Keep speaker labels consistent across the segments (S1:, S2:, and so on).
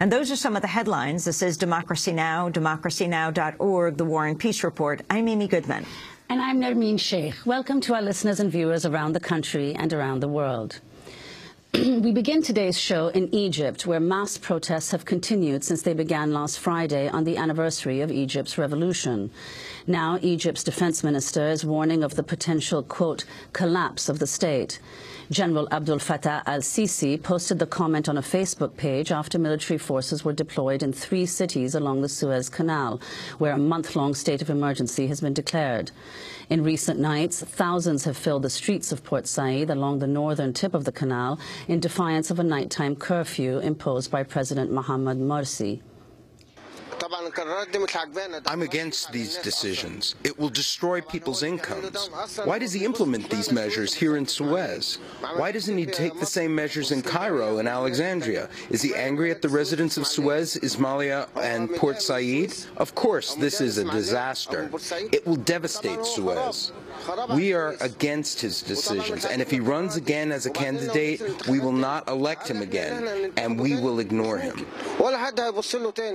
S1: And those are some of the headlines. This is Democracy Now!, democracynow.org, The War and Peace Report. I'm Amy Goodman.
S2: And I'm Nermeen Sheikh. Welcome to our listeners and viewers around the country and around the world. We begin today's show in Egypt, where mass protests have continued since they began last Friday on the anniversary of Egypt's revolution. Now, Egypt's defense minister is warning of the potential, quote, collapse of the state. General Abdel Fattah al-Sisi posted the comment on a Facebook page after military forces were deployed in 3 cities along the Suez Canal, where a month-long state of emergency has been declared. In recent nights, thousands have filled the streets of Port Said along the northern tip of the canal in defiance of a nighttime curfew imposed by President Mohamed Morsi.
S3: I'm against these decisions. It will destroy people's incomes. Why does he implement these measures here in Suez? Why doesn't he take the same measures in Cairo and Alexandria? Is he angry at the residents of Suez, Ismailia, and Port Said? Of course, this is a disaster. It will devastate Suez. We are against his decisions, and if he runs again as a candidate, we will not elect him again, and we will ignore him.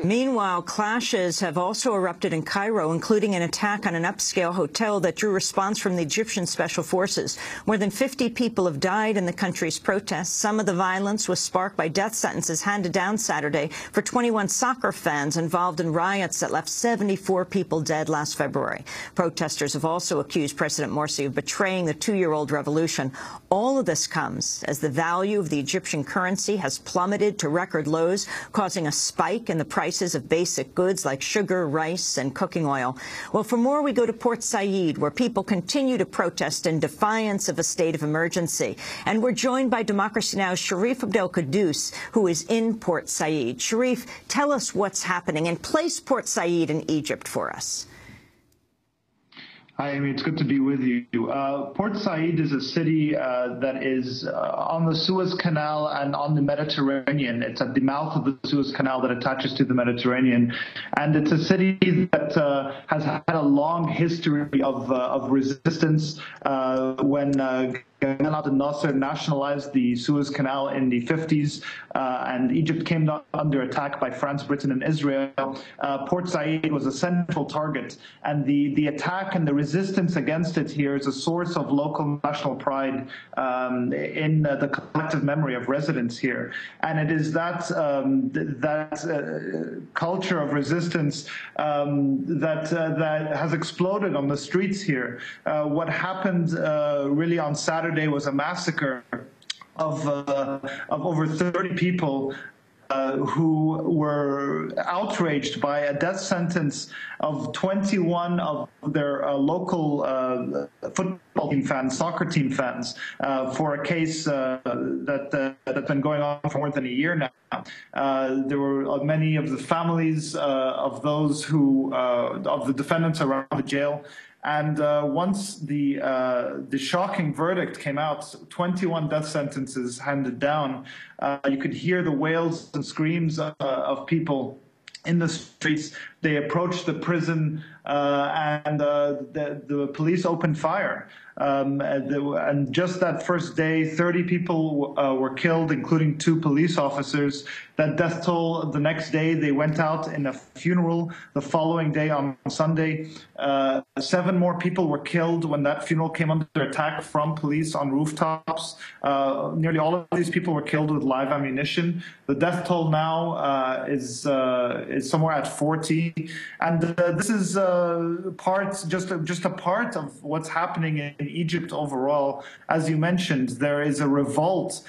S1: Meanwhile, clashes have also erupted in Cairo, including an attack on an upscale hotel that drew response from the Egyptian Special Forces. More than 50 people have died in the country's protests. Some of the violence was sparked by death sentences handed down Saturday for 21 soccer fans involved in riots that left 74 people dead last February. Protesters have also accused President Morsi of betraying the 2-year-old revolution. All of this comes as the value of the Egyptian currency has plummeted to record lows, causing a spike in the prices of basic goods like sugar, rice, and cooking oil. Well, for more, we go to Port Said, where people continue to protest in defiance of a state of emergency. And we're joined by Democracy Now!'s Sharif Abdel Kouddous, who is in Port Said. Sharif, tell us what's happening and place Port Said in Egypt for us.
S4: Hi, Amy. It's good to be with you. Port Said is a city that is on the Suez Canal and on the Mediterranean. It's at the mouth of the Suez Canal that attaches to the Mediterranean. And it's a city that has had a long history of resistance when Gamal Abdel Nasser nationalized the Suez Canal in the 50s, and Egypt came under attack by France, Britain, and Israel. Port Said was a central target, and the attack and the resistance against it here is a source of local national pride in the collective memory of residents here. And it is that culture of resistance that has exploded on the streets here. What happened really on Saturday was a massacre of over 30 people who were outraged by a death sentence of 21 of their local football team fans, soccer team fans, for a case that's been going on for more than a year now. There were many of the families of those who of the defendants around the jail. And once the shocking verdict came out, 21 death sentences handed down, you could hear the wails and screams of people in the streets. They approached the prison and the police opened fire. And just that first day, 30 people were killed, including 2 police officers. That death toll the next day, they went out in a funeral the following day on Sunday. 7 more people were killed when that funeral came under attack from police on rooftops. Nearly all of these people were killed with live ammunition. The death toll now is somewhere at 40. And this is just a part of what's happening in Egypt overall. As you mentioned, there is a revolt.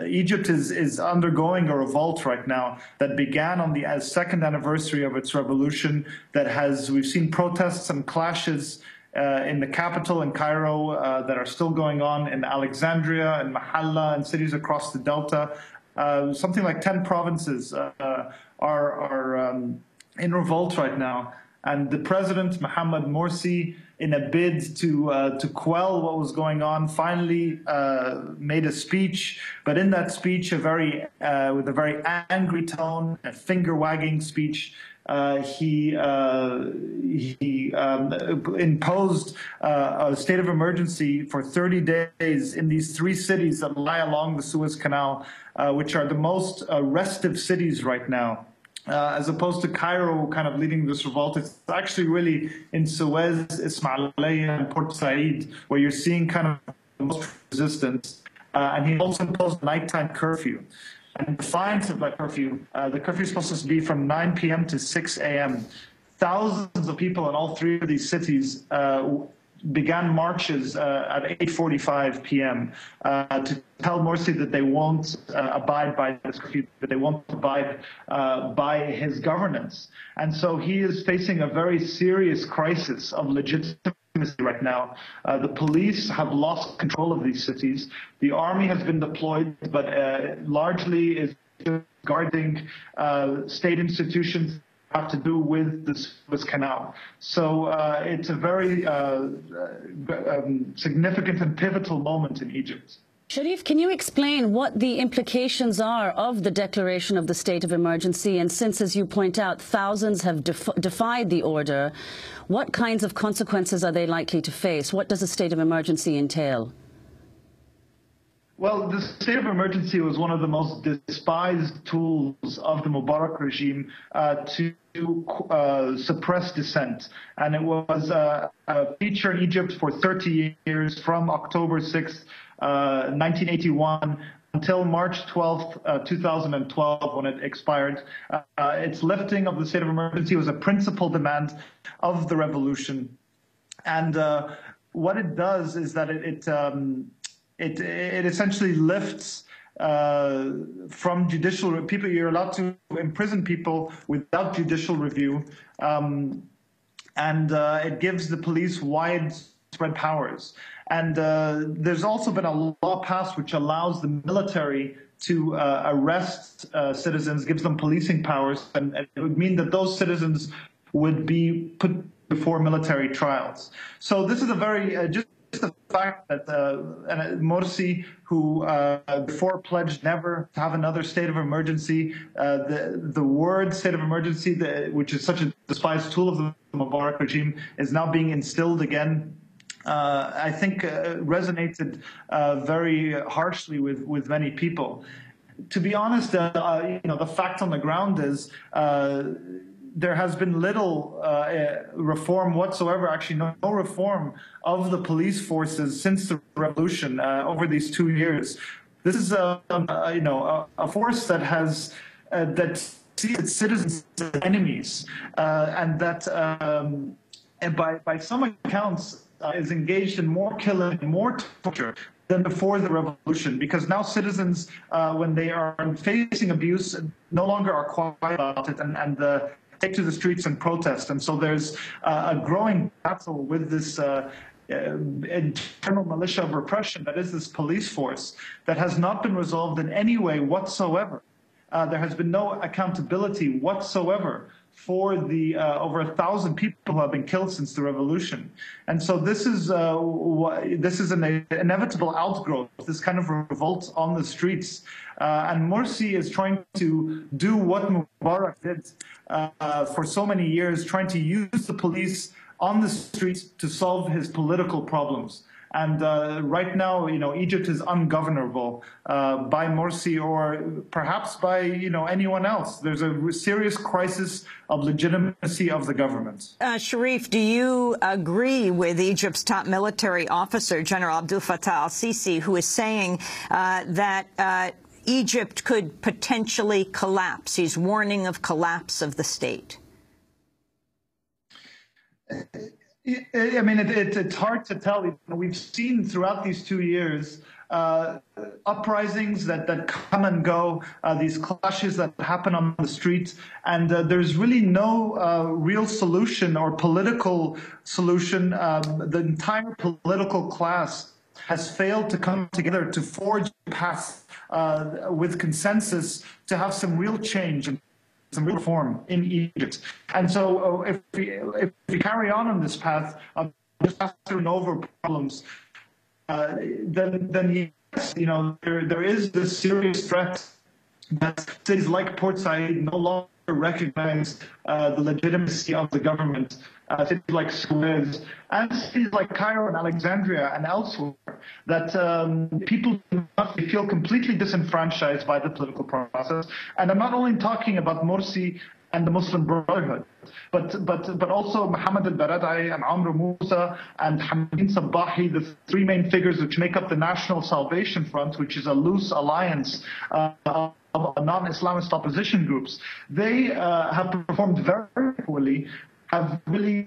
S4: Egypt is undergoing a revolt right now that began on the second anniversary of its revolution. We've seen protests and clashes in the capital in Cairo that are still going on in Alexandria and Mahalla and cities across the Delta. Something like 10 provinces are in revolt right now. And the president, Mohamed Morsi, in a bid to quell what was going on, finally made a speech. But in that speech, with a very angry tone, a finger-wagging speech, He imposed a state of emergency for 30 days in these 3 cities that lie along the Suez Canal, which are the most restive cities right now. As opposed to Cairo kind of leading this revolt, it's actually really in Suez, Ismailia, and Port Said, where you're seeing kind of the most resistance. And he also imposed a nighttime curfew. And in defiance of that curfew, the curfew is supposed to be from 9 p.m. to 6 a.m. Thousands of people in all 3 of these cities began marches at 8:45 p.m. To tell Morsi that they won't abide by this curfew, that they won't abide by his governance. And so he is facing a very serious crisis of legitimacy right now. The police have lost control of these cities. The army has been deployed, but largely is guarding state institutions have to do with the Suez Canal. So it's a very significant and pivotal moment in Egypt.
S2: Sharif, can you explain what the implications are of the declaration of the state of emergency? And since, as you point out, thousands have defied the order, what kinds of consequences are they likely to face? What does a state of emergency entail?
S4: Well, the state of emergency was one of the most despised tools of the Mubarak regime to suppress dissent. And it was a feature in Egypt for 30 years, from October 6th, 1981 until March 12th, 2012, when it expired. Its lifting of the state of emergency was a principal demand of the revolution. And what it does is that it essentially lifts from judicial people. You're allowed to imprison people without judicial review, and it gives the police widespread powers. And there's also been a law passed which allows the military to arrest citizens, gives them policing powers, and it would mean that those citizens would be put before military trials. So this is a very just the fact that Morsi, who before pledged never to have another state of emergency, the word state of emergency, which is such a despised tool of the Mubarak regime, is now being instilled again. I think resonated very harshly with many people. To be honest, the fact on the ground is there has been little reform whatsoever, actually no reform of the police forces since the revolution over these 2 years. This is a force that has that sees its citizens as enemies, and that by some accounts is engaged in more killing, more torture than before the revolution, because now citizens, when they are facing abuse, no longer are quiet about it and take to the streets and protest. And so there's a growing battle with this internal militia of repression that is this police force that has not been resolved in any way whatsoever. There has been no accountability whatsoever for the over 1,000 people who have been killed since the revolution. And so this is an inevitable outgrowth, this kind of revolt on the streets. And Morsi is trying to do what Mubarak did for so many years, trying to use the police on the streets to solve his political problems. And right now, Egypt is ungovernable by Morsi or perhaps by, anyone else. There's a serious crisis of legitimacy of the government.
S1: Sharif, do you agree with Egypt's top military officer, General Abdel Fattah al-Sisi, who is saying that Egypt could potentially collapse? He's warning of collapse of the state.
S4: I mean, it's hard to tell. We've seen throughout these 2 years uprisings that come and go, these clashes that happen on the streets, and there's really no real solution or political solution. The entire political class has failed to come together to forge a path with consensus to have some real change and some real reform in Egypt. And so if we carry on this path of just passing over problems, then yes, there is this serious threat that cities like Port Said no recognized the legitimacy of the government. Cities like Suez and cities like Cairo and Alexandria and elsewhere, that people feel completely disenfranchised by the political process. And I'm not only talking about Morsi and the Muslim Brotherhood, but also Mohamed al-Baradei and Amr Moussa and Hamid Sabahi, the three main figures which make up the National Salvation Front, which is a loose alliance of non-Islamist opposition groups. They have performed very poorly, have really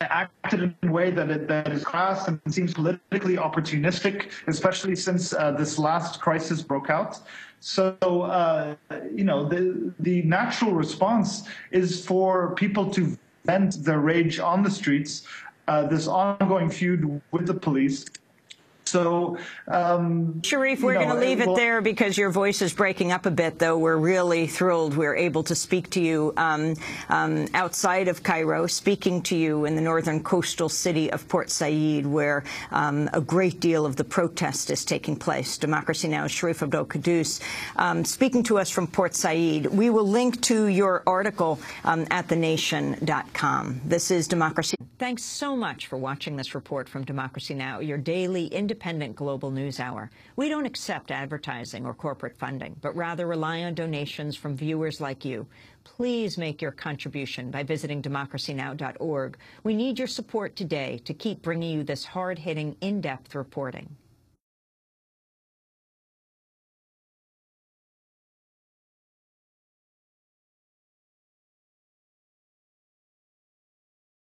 S4: acted in a way that is crass and seems politically opportunistic, especially since this last crisis broke out. So, the natural response is for people to vent their rage on the streets, this ongoing feud with the police. So,
S1: Sharif, we're going to leave it there because your voice is breaking up a bit, though. We're really thrilled we're able to speak to you outside of Cairo, speaking to you in the northern coastal city of Port Said, where a great deal of the protest is taking place. Democracy Now's Sharif Abdel Kouddous speaking to us from Port Said. We will link to your article at thenation.com. This is Democracy. Thanks so much for watching this report from Democracy Now!, your daily independent global news hour. We don't accept advertising or corporate funding, but rather rely on donations from viewers like you. Please make your contribution by visiting democracynow.org. We need your support today to keep bringing you this hard-hitting, in-depth reporting.